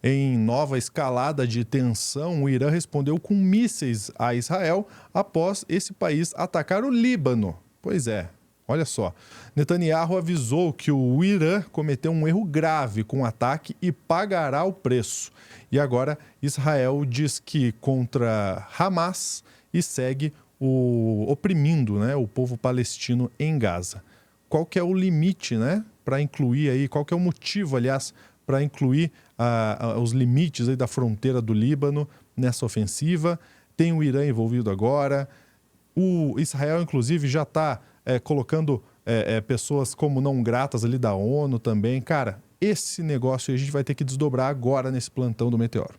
Em nova escalada de tensão, o Irã respondeu com mísseis a Israel após esse país atacar o Líbano. Pois é, olha só. Netanyahu avisou que o Irã cometeu um erro grave com o ataque e pagará o preço. E agora Israel diz que contra Hamas e segue oprimindo, né, o povo palestino em Gaza. Qual que é o limite, né, para incluir aí, qual que é o motivo, aliás, para incluir os limites aí da fronteira do Líbano nessa ofensiva? Tem o Irã envolvido agora. O Israel, inclusive, já está colocando pessoas como não gratas ali da ONU também. Cara, esse negócio aí a gente vai ter que desdobrar agora nesse plantão do Meteoro.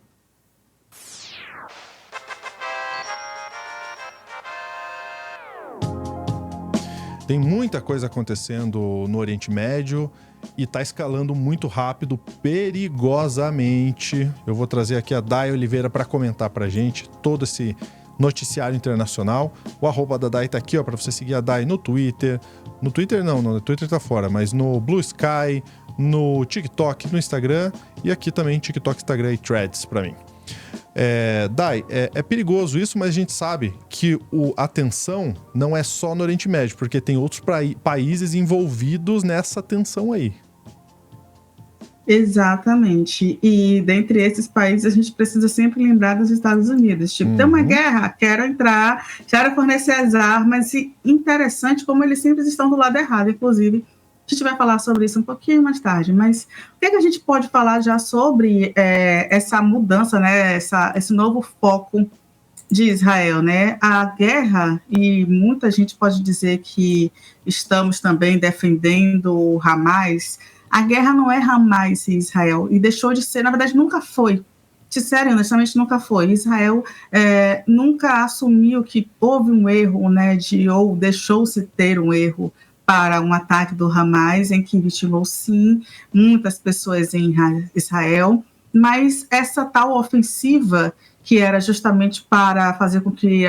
Tem muita coisa acontecendo no Oriente Médio e está escalando muito rápido, perigosamente. Eu vou trazer aqui a Day Oliveira para comentar para a gente todo esse noticiário internacional. O @ da Day está aqui, ó, para você seguir a Day no Twitter. No Twitter não, no Twitter tá fora, mas no Blue Sky, no TikTok, no Instagram e aqui também TikTok, Instagram e Threads para mim. Day, é perigoso isso, mas a gente sabe que a tensão não é só no Oriente Médio, porque tem outros países envolvidos nessa tensão aí. Exatamente. E dentre esses países, a gente precisa sempre lembrar dos Estados Unidos. Tipo, tem uma guerra, quero entrar, quero fornecer as armas. E interessante como eles sempre estão do lado errado, inclusive. A gente vai falar sobre isso um pouquinho mais tarde, mas o que a gente pode falar já sobre essa mudança, né, esse novo foco de Israel, né? A guerra, e muita gente pode dizer que estamos também defendendo o Hamas. A guerra não é Hamas e Israel, e deixou de ser, na verdade, nunca foi. Sério, honestamente, nunca foi. Israel nunca assumiu que houve um erro, né, ou deixou-se ter um erro para um ataque do Hamas, em que vitimou, sim, muitas pessoas em Israel, mas essa tal ofensiva, que era justamente para fazer com que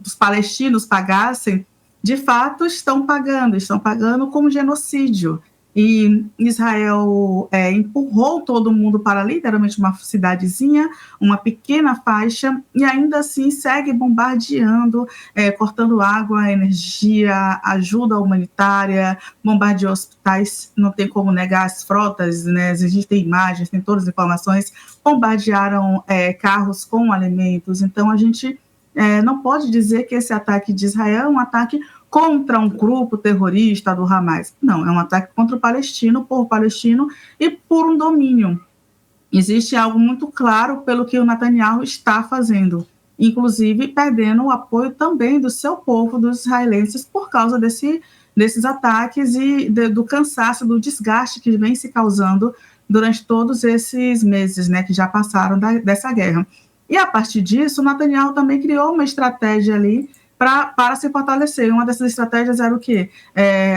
os palestinos pagassem, de fato estão pagando como genocídio. E Israel empurrou todo mundo para literalmente uma cidadezinha, uma pequena faixa, e ainda assim segue bombardeando, cortando água, energia, ajuda humanitária, bombardeou hospitais, não tem como negar as frotas, né? A gente tem imagens, tem todas as informações, bombardearam carros com alimentos. Então a gente não pode dizer que esse ataque de Israel é um ataque contra um grupo terrorista do Hamas. Não, é um ataque contra o palestino, o povo palestino e por um domínio. Existe algo muito claro pelo que o Netanyahu está fazendo, inclusive perdendo o apoio também do seu povo, dos israelenses, por causa desses ataques e do cansaço, do desgaste que vem se causando durante todos esses meses, né, que já passaram dessa guerra. E a partir disso, o Netanyahu também criou uma estratégia ali para se fortalecer. Uma dessas estratégias era o quê?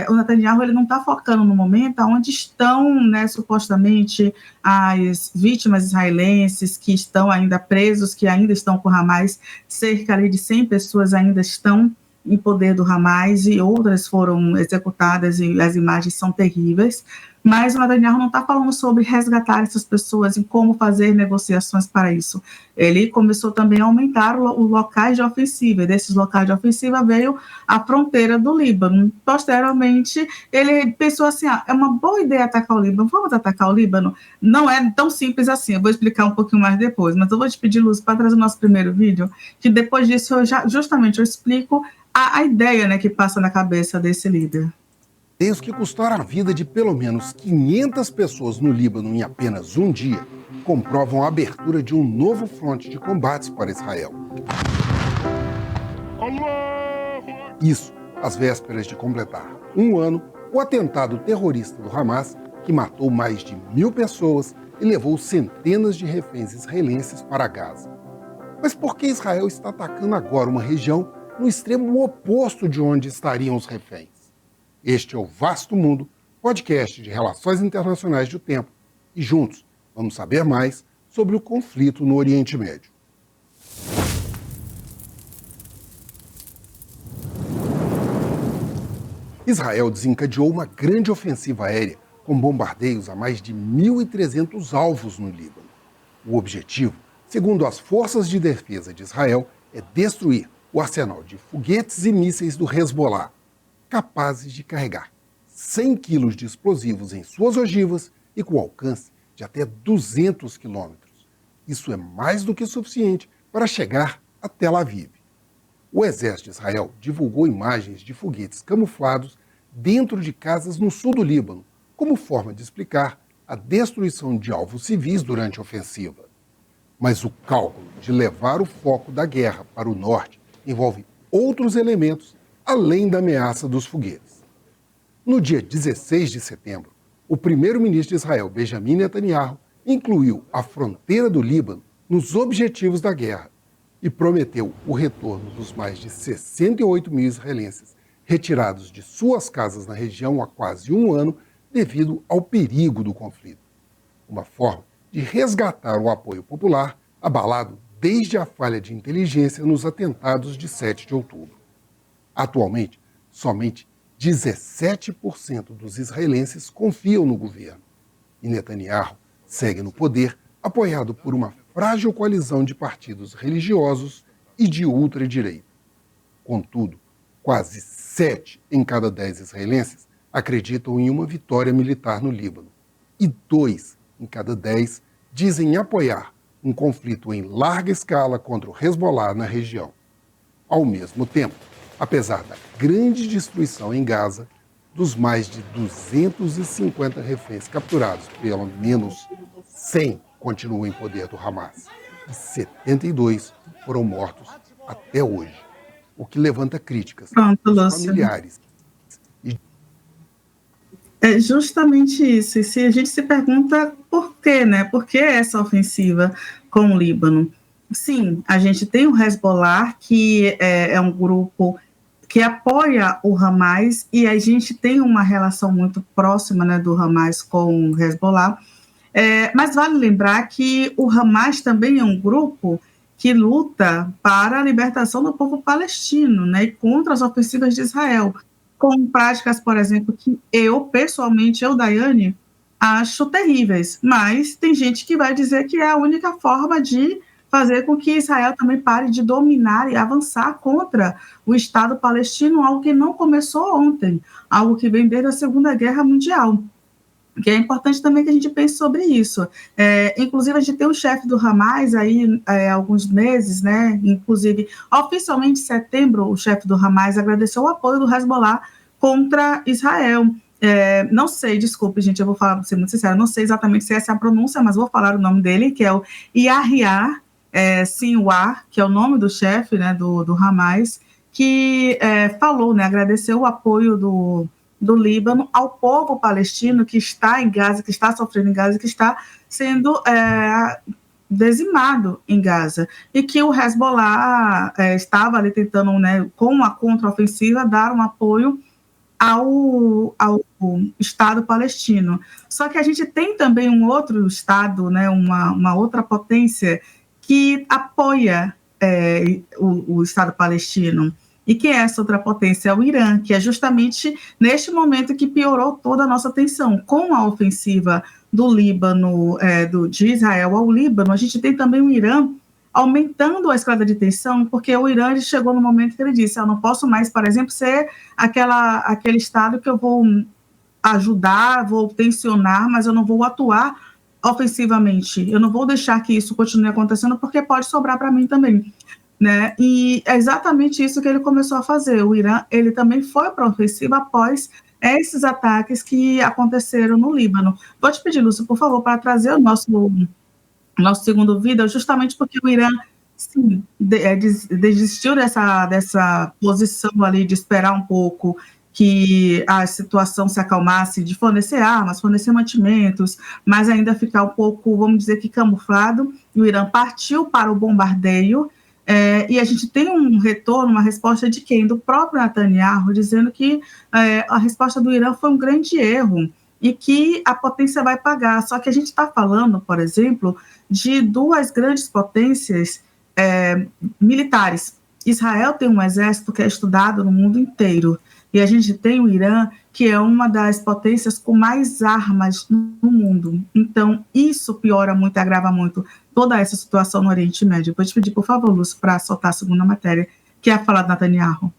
O Netanyahu ele não está focando no momento onde estão, né, supostamente, as vítimas israelenses que estão ainda presos, que ainda estão com o Hamas. Cerca ali de 100 pessoas ainda estão em poder do Hamas e outras foram executadas e as imagens são terríveis. Mas o Netanyahu não está falando sobre resgatar essas pessoas e como fazer negociações para isso. Ele começou também a aumentar os locais de ofensiva, e desses locais de ofensiva veio a fronteira do Líbano. Posteriormente, ele pensou assim, é uma boa ideia atacar o Líbano, vamos atacar o Líbano? Não é tão simples assim, eu vou explicar um pouquinho mais depois, mas eu vou te pedir, Luz, para trazer o nosso primeiro vídeo, que depois disso eu explico a ideia, né, que passa na cabeça desse líder. Tens que custar a vida de pelo menos 500 pessoas no Líbano em apenas um dia comprovam a abertura de um novo fronte de combates para Israel. Isso às vésperas de completar um ano o atentado terrorista do Hamas, que matou mais de 1.000 pessoas e levou centenas de reféns israelenses para Gaza. Mas por que Israel está atacando agora uma região no extremo oposto de onde estariam os reféns? Este é o Vasto Mundo, podcast de relações internacionais do Tempo, e juntos vamos saber mais sobre o conflito no Oriente Médio. Israel desencadeou uma grande ofensiva aérea com bombardeios a mais de 1.300 alvos no Líbano. O objetivo, segundo as forças de defesa de Israel, é destruir o arsenal de foguetes e mísseis do Hezbollah, capazes de carregar 100 quilos de explosivos em suas ogivas e com alcance de até 200 quilômetros. Isso é mais do que suficiente para chegar a Tel Aviv. O exército de Israel divulgou imagens de foguetes camuflados dentro de casas no sul do Líbano, como forma de explicar a destruição de alvos civis durante a ofensiva. Mas o cálculo de levar o foco da guerra para o norte envolve outros elementos além da ameaça dos foguetes. No dia 16 de setembro, o primeiro-ministro de Israel, Benjamin Netanyahu, incluiu a fronteira do Líbano nos objetivos da guerra e prometeu o retorno dos mais de 68 mil israelenses retirados de suas casas na região há quase um ano devido ao perigo do conflito. Uma forma de resgatar o apoio popular abalado desde a falha de inteligência nos atentados de 7 de outubro. Atualmente, somente 17% dos israelenses confiam no governo. E Netanyahu segue no poder apoiado por uma frágil coalizão de partidos religiosos e de ultradireita. Contudo, quase 7 em cada 10 israelenses acreditam em uma vitória militar no Líbano. E 2 em cada 10 dizem apoiar um conflito em larga escala contra o Hezbollah na região. Ao mesmo tempo, apesar da grande destruição em Gaza, dos mais de 250 reféns capturados, pelo menos 100 continuam em poder do Hamas e 72 foram mortos até hoje, o que levanta críticas dos familiares. É justamente isso. E se a gente se pergunta por quê, né? Por que essa ofensiva com o Líbano? Sim, a gente tem o Hezbollah, que é um grupo que apoia o Hamas, e a gente tem uma relação muito próxima, né, do Hamas com o Hezbollah. Mas vale lembrar que o Hamas também é um grupo que luta para a libertação do povo palestino, né, e contra as ofensivas de Israel, com práticas, por exemplo, que pessoalmente, Daiane, acho terríveis, mas tem gente que vai dizer que é a única forma de fazer com que Israel também pare de dominar e avançar contra o Estado palestino, algo que não começou ontem, algo que vem desde a Segunda Guerra Mundial. Que é importante também que a gente pense sobre isso. Inclusive, a gente tem o chefe do Hamas aí há alguns meses, né? Inclusive, oficialmente em setembro, o chefe do Hamas agradeceu o apoio do Hezbollah contra Israel. Não sei, desculpe, gente, eu vou falar, ser muito sincera, não sei exatamente se essa é a pronúncia, mas vou falar o nome dele, que é o Yahya Sinwar, que é o nome do chefe, né, do Hamas, que falou, né, agradeceu o apoio do Líbano ao povo palestino que está em Gaza, que está sofrendo em Gaza, que está sendo dizimado em Gaza, e que o Hezbollah estava ali tentando, né, com a contraofensiva, dar um apoio ao Estado palestino. Só que a gente tem também um outro Estado, né, uma outra potência que apoia o Estado palestino. E que é essa outra potência? É o Irã, que é justamente neste momento que piorou toda a nossa tensão. Com a ofensiva do Líbano, de Israel ao Líbano, a gente tem também o Irã aumentando a escalada de tensão, porque o Irã chegou no momento que ele disse, eu não posso mais, por exemplo, ser aquele Estado que eu vou ajudar, vou tensionar, mas eu não vou atuar ofensivamente. Eu não vou deixar que isso continue acontecendo, porque pode sobrar para mim também. Né? E é exatamente isso que ele começou a fazer. O Irã, ele também foi para a ofensiva após esses ataques que aconteceram no Líbano. Vou te pedir, Lúcio, por favor, para trazer o nosso segundo vídeo, justamente porque o Irã, sim, desistiu dessa posição ali de esperar um pouco que a situação se acalmasse, de fornecer armas, fornecer mantimentos, mas ainda ficar um pouco, vamos dizer que camuflado. O Irã partiu para o bombardeio. E a gente tem um retorno, uma resposta de quem? Do próprio Netanyahu, dizendo que a resposta do Irã foi um grande erro e que a potência vai pagar. Só que a gente está falando, por exemplo, de duas grandes potências militares. Israel tem um exército que é estudado no mundo inteiro. E a gente tem o Irã, que é uma das potências com mais armas no mundo. Então, isso piora muito, agrava muito toda essa situação no Oriente Médio. Vou te pedir, por favor, Lúcio, para soltar a segunda matéria, que é a fala de Netanyahu.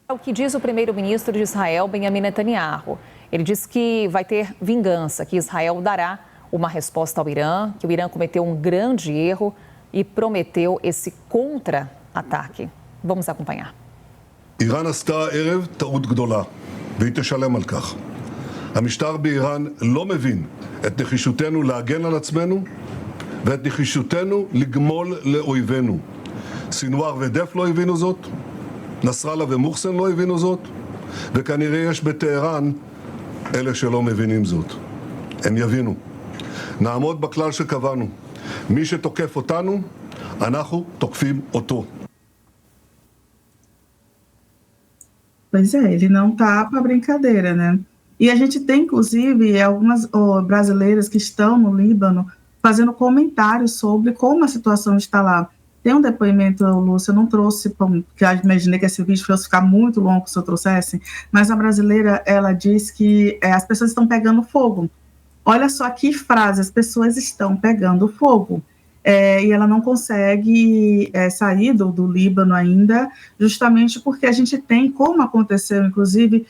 É o que diz o primeiro-ministro de Israel, Benjamin Netanyahu. Ele diz que vai ter vingança, que Israel dará uma resposta ao Irã, que o Irã cometeu um grande erro e prometeu esse contra-ataque. Vamos acompanhar. איראן עשתה הערב טעות גדולה, והיא תשלם על כך. המשטר באיראן לא מבין את נחישותנו להגן על עצמנו ואת נחישותנו לגמול לאויבינו. סינואר ודף לא הבינו זאת, נסראללה ומוחסן לא הבינו זאת, וכנראה יש בטהרן אלה שלא מבינים זאת. הם יבינו. נעמוד בכלל שקבענו. מי שתוקף אותנו, אנחנו תוקפים אותו. Pois é, ele não tá para brincadeira, né? E a gente tem, inclusive, algumas brasileiras que estão no Líbano fazendo comentários sobre como a situação está lá. Tem um depoimento, Lúcia, eu não trouxe, porque eu imaginei que esse vídeo fosse ficar muito longo se eu trouxesse, mas a brasileira, ela diz que as pessoas estão pegando fogo. Olha só que frase, as pessoas estão pegando fogo. E ela não consegue sair do Líbano ainda, justamente porque a gente tem, como aconteceu, inclusive,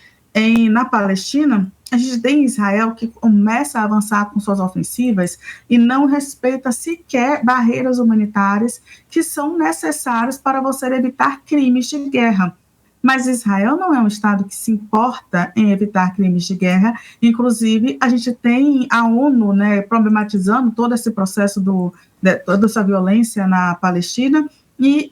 na Palestina, a gente tem Israel que começa a avançar com suas ofensivas e não respeita sequer barreiras humanitárias que são necessárias para você evitar crimes de guerra. Mas Israel não é um Estado que se importa em evitar crimes de guerra. Inclusive, a gente tem a ONU, né, problematizando todo esse processo toda essa violência na Palestina, e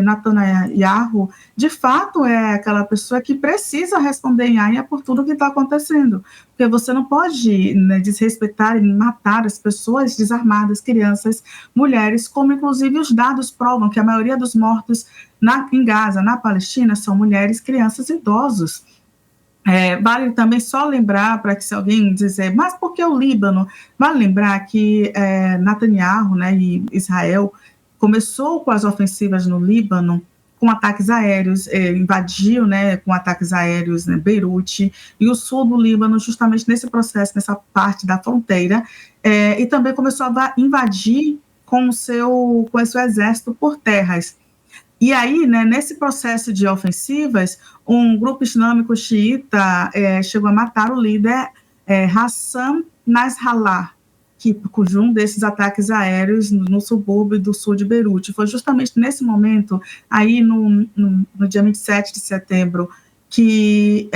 Netanyahu, de fato, é aquela pessoa que precisa responder em Haia por tudo que está acontecendo, porque você não pode, né, desrespeitar e matar as pessoas desarmadas, crianças, mulheres, como inclusive os dados provam que a maioria dos mortos em Gaza, na Palestina, são mulheres, crianças e idosos. Vale também só lembrar, para que se alguém dizer, mas por que o Líbano? Vale lembrar que Netanyahu, né, e Israel começou com as ofensivas no Líbano com ataques aéreos, invadiu, né, com ataques aéreos, né, Beirute e o sul do Líbano, justamente nesse processo, nessa parte da fronteira, e também começou a invadir com o seu exército por terras. E aí, né, nesse processo de ofensivas, um grupo islâmico xiita chegou a matar o líder Hassan Nasrallah, cujo um desses ataques aéreos no subúrbio do sul de Beirute. Foi justamente nesse momento, aí no dia 27 de setembro, que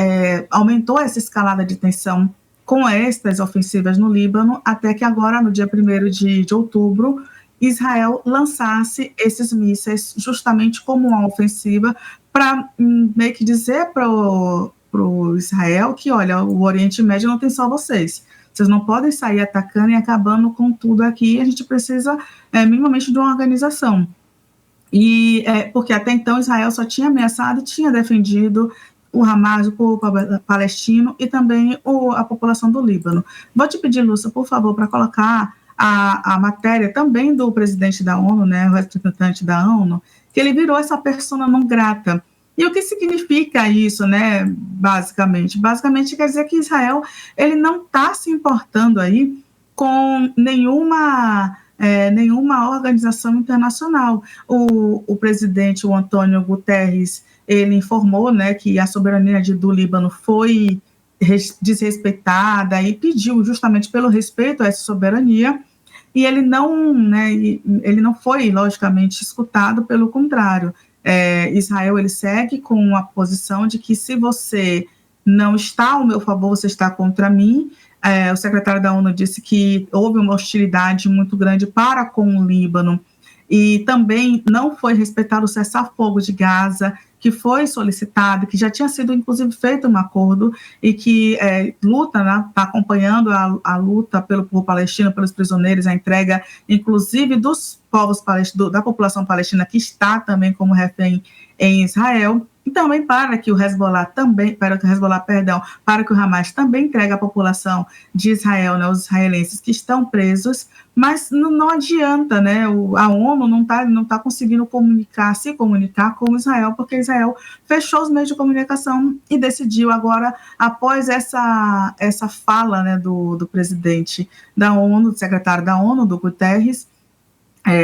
aumentou essa escalada de tensão com estas ofensivas no Líbano, até que agora, no dia 1º de outubro, Israel lançasse esses mísseis justamente como uma ofensiva para meio que dizer para o Israel que, olha, o Oriente Médio não tem só vocês não podem sair atacando e acabando com tudo aqui, a gente precisa minimamente de uma organização. E porque até então Israel só tinha ameaçado e tinha defendido o Hamas, o povo palestino e também a população do Líbano. Vou te pedir, Lúcia, por favor, para colocar a matéria também do presidente da ONU, né, o representante da ONU, que ele virou essa persona não grata. E o que significa isso, né, basicamente? Basicamente quer dizer que Israel ele não está se importando aí com nenhuma organização internacional. O presidente, o Antônio Guterres, ele informou, né, que a soberania do Líbano foi desrespeitada e pediu justamente pelo respeito a essa soberania, e ele não foi, logicamente, escutado, pelo contrário. Israel ele segue com a posição de que se você não está ao meu favor, você está contra mim. O secretário da ONU disse que houve uma hostilidade muito grande para com o Líbano e também não foi respeitado o cessar-fogo de Gaza, que foi solicitado, que já tinha sido inclusive feito um acordo e que luta, né, está acompanhando a luta pelo povo palestino, pelos prisioneiros, a entrega inclusive dos povos palestinos, da população palestina que está também como refém em Israel. e também para que o Hamas também entregue à população de Israel, né, os israelenses que estão presos, mas não adianta, né, a ONU não tá conseguindo se comunicar com Israel, porque Israel fechou os meios de comunicação e decidiu agora, após essa fala, né, do presidente da ONU, do secretário da ONU, do Guterres,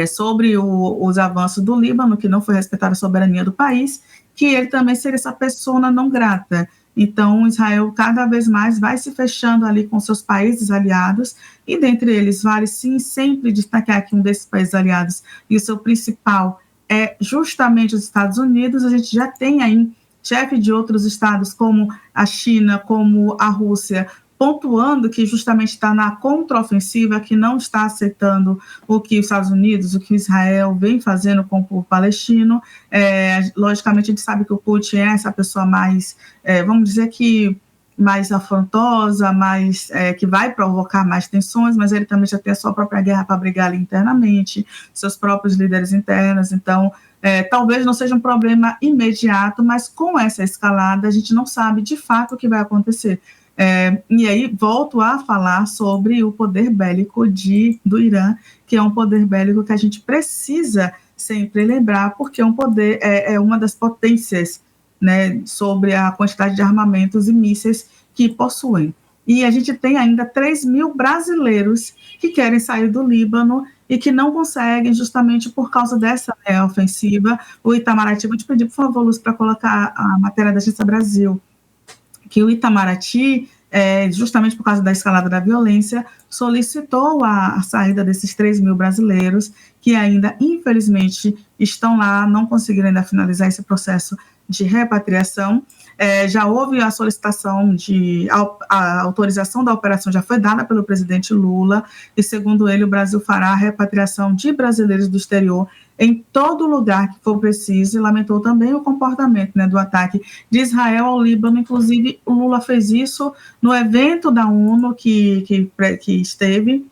sobre os avanços do Líbano, que não foi respeitada a soberania do país, que ele também seria essa persona não grata. Então, Israel cada vez mais vai se fechando ali com seus países aliados, e dentre eles vale sim sempre destacar que um desses países aliados, e o seu principal é justamente os Estados Unidos. A gente já tem aí chefe de outros estados, como a China, como a Rússia, pontuando que justamente está na contraofensiva, que não está aceitando o que os Estados Unidos, o que Israel vem fazendo com o povo palestino. Logicamente, a gente sabe que o Putin é essa pessoa mais, vamos dizer que mais afrontosa, mais, que vai provocar mais tensões, mas ele também já tem a sua própria guerra para brigar ali internamente, seus próprios líderes internos. Então, talvez não seja um problema imediato, mas com essa escalada a gente não sabe de fato o que vai acontecer. E aí volto a falar sobre o poder bélico do Irã, que é um poder bélico que a gente precisa sempre lembrar, porque um poder é uma das potências, né, sobre a quantidade de armamentos e mísseis que possuem. E a gente tem ainda 3.000 brasileiros que querem sair do Líbano e que não conseguem, justamente por causa dessa ofensiva. O Itamaraty, vou te pedir, por favor, Lúcio, para colocar a matéria da Agência Brasil, que o Itamaraty, justamente por causa da escalada da violência, solicitou a saída desses 3.000 brasileiros, que ainda, infelizmente, estão lá, não conseguiram ainda finalizar esse processo de repatriação. Já houve a solicitação a autorização da operação já foi dada pelo presidente Lula, e segundo ele, o Brasil fará a repatriação de brasileiros do exterior em todo lugar que for preciso, e lamentou também o comportamento, né, do ataque de Israel ao Líbano. Inclusive, o Lula fez isso no evento da ONU que esteve,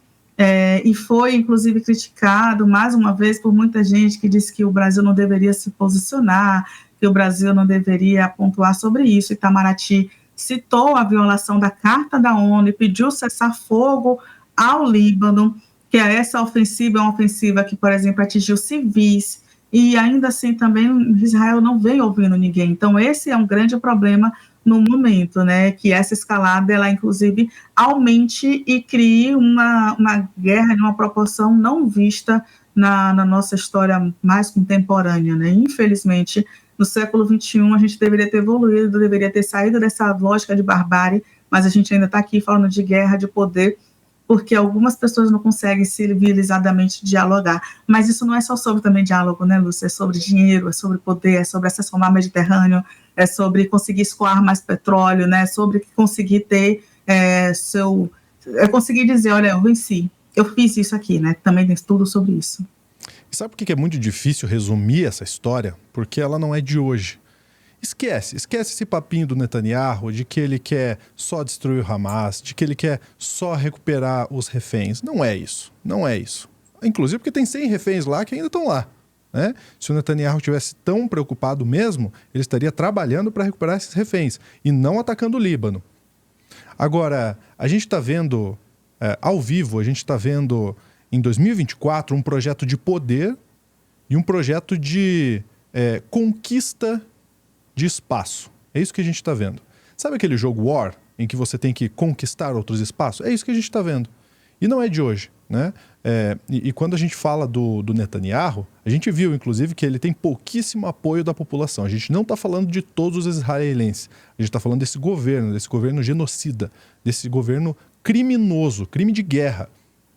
e foi, inclusive, criticado, mais uma vez, por muita gente que disse que o Brasil não deveria se posicionar, que o Brasil não deveria pontuar sobre isso. Itamaraty citou a violação da Carta da ONU e pediu cessar-fogo ao Líbano, que essa ofensiva é uma ofensiva que, por exemplo, atingiu civis, e ainda assim também Israel não vem ouvindo ninguém. Então, esse é um grande problema no momento, né, que essa escalada, ela inclusive aumente e crie uma guerra de uma proporção não vista na nossa história mais contemporânea, né. Infelizmente, no século XXI, a gente deveria ter evoluído, deveria ter saído dessa lógica de barbárie, mas a gente ainda está aqui falando de guerra, de poder, porque algumas pessoas não conseguem civilizadamente dialogar. Mas isso não é só sobre também diálogo, né, Lúcia? É sobre dinheiro, é sobre poder, é sobre acesso ao mar Mediterrâneo, é sobre conseguir escoar mais petróleo, né? É sobre conseguir ter conseguir dizer, olha, eu venci, eu fiz isso aqui, né? Também tem estudo sobre isso. E sabe por que é muito difícil resumir essa história? Porque ela não é de hoje. Esquece esse papinho do Netanyahu de que ele quer só destruir o Hamas, de que ele quer só recuperar os reféns. Não é isso. Inclusive porque tem 100 reféns lá que ainda estão lá, né? Se o Netanyahu estivesse tão preocupado mesmo, ele estaria trabalhando para recuperar esses reféns e não atacando o Líbano. Agora, a gente está vendo ao vivo, a gente está vendo em 2024 um projeto de poder e um projeto de conquista de espaço. É isso que a gente está vendo. Sabe aquele jogo War, em que você tem que conquistar outros espaços? É isso que a gente está vendo. E não é de hoje, né? E quando a gente fala do Netanyahu, a gente viu, inclusive, que ele tem pouquíssimo apoio da população. A gente não está falando de todos os israelenses. A gente está falando desse governo genocida, desse governo criminoso, crime de guerra,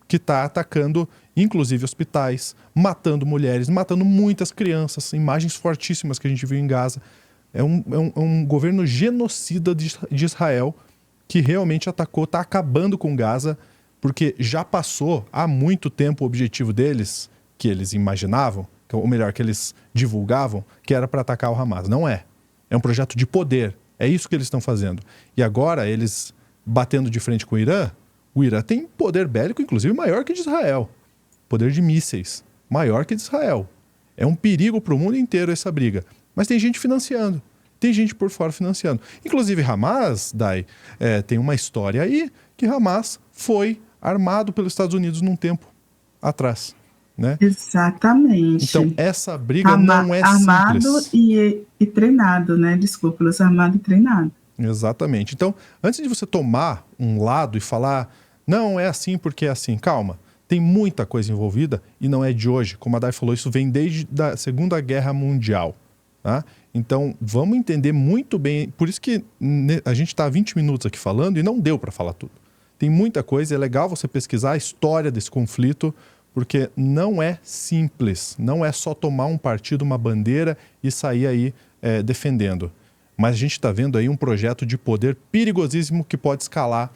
que está atacando, inclusive, hospitais, matando mulheres, matando muitas crianças, imagens fortíssimas que a gente viu em Gaza. É um governo genocida de Israel que realmente atacou, está acabando com Gaza, porque já passou há muito tempo o objetivo deles, que eles imaginavam, ou melhor, que eles divulgavam, que era para atacar o Hamas. Não é. É um projeto de poder. É isso que eles estão fazendo. E agora, eles batendo de frente com o Irã tem poder bélico, inclusive, maior que de Israel. Poder de mísseis, maior que de Israel. É um perigo para o mundo inteiro essa briga. Mas tem gente financiando. tem gente por fora financiando. Inclusive Hamas, Dai, tem uma história aí que Hamas foi armado pelos Estados Unidos num tempo atrás, né? Exatamente. Então, essa briga não é armado simples. e treinado, né? Desculpa, eles armado e treinado. Exatamente. Então, antes de você tomar um lado e falar, não, é assim porque é assim, calma. Tem muita coisa envolvida e não é de hoje. Como a Dai falou, isso vem desde a Segunda Guerra Mundial. Tá? Então, vamos entender muito bem. Por isso que a gente está há 20 minutos aqui falando e não deu para falar tudo. Tem muita coisa, é legal você pesquisar a história desse conflito, porque não é simples. Não é só tomar um partido, uma bandeira e sair aí defendendo. Mas a gente está vendo aí um projeto de poder perigosíssimo que pode escalar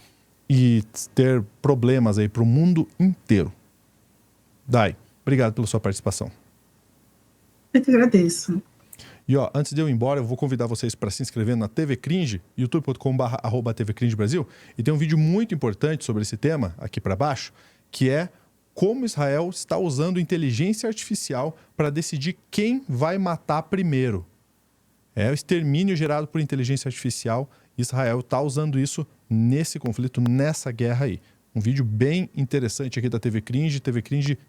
e ter problemas aí para o mundo inteiro. Dai, obrigado pela sua participação. Eu que agradeço. E ó, antes de eu ir embora, eu vou convidar vocês para se inscrever na TV Cringe, youtube.com/@tvcringe Brasil, e tem um vídeo muito importante sobre esse tema aqui para baixo, que é como Israel está usando inteligência artificial para decidir quem vai matar primeiro. É o extermínio gerado por inteligência artificial. Israel está usando isso nesse conflito, nessa guerra aí. Um vídeo bem interessante aqui da TV Cringe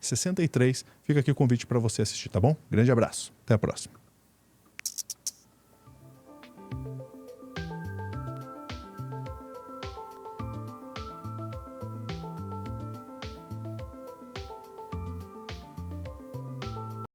63. Fica aqui o convite para você assistir, tá bom? Grande abraço. Até a próxima.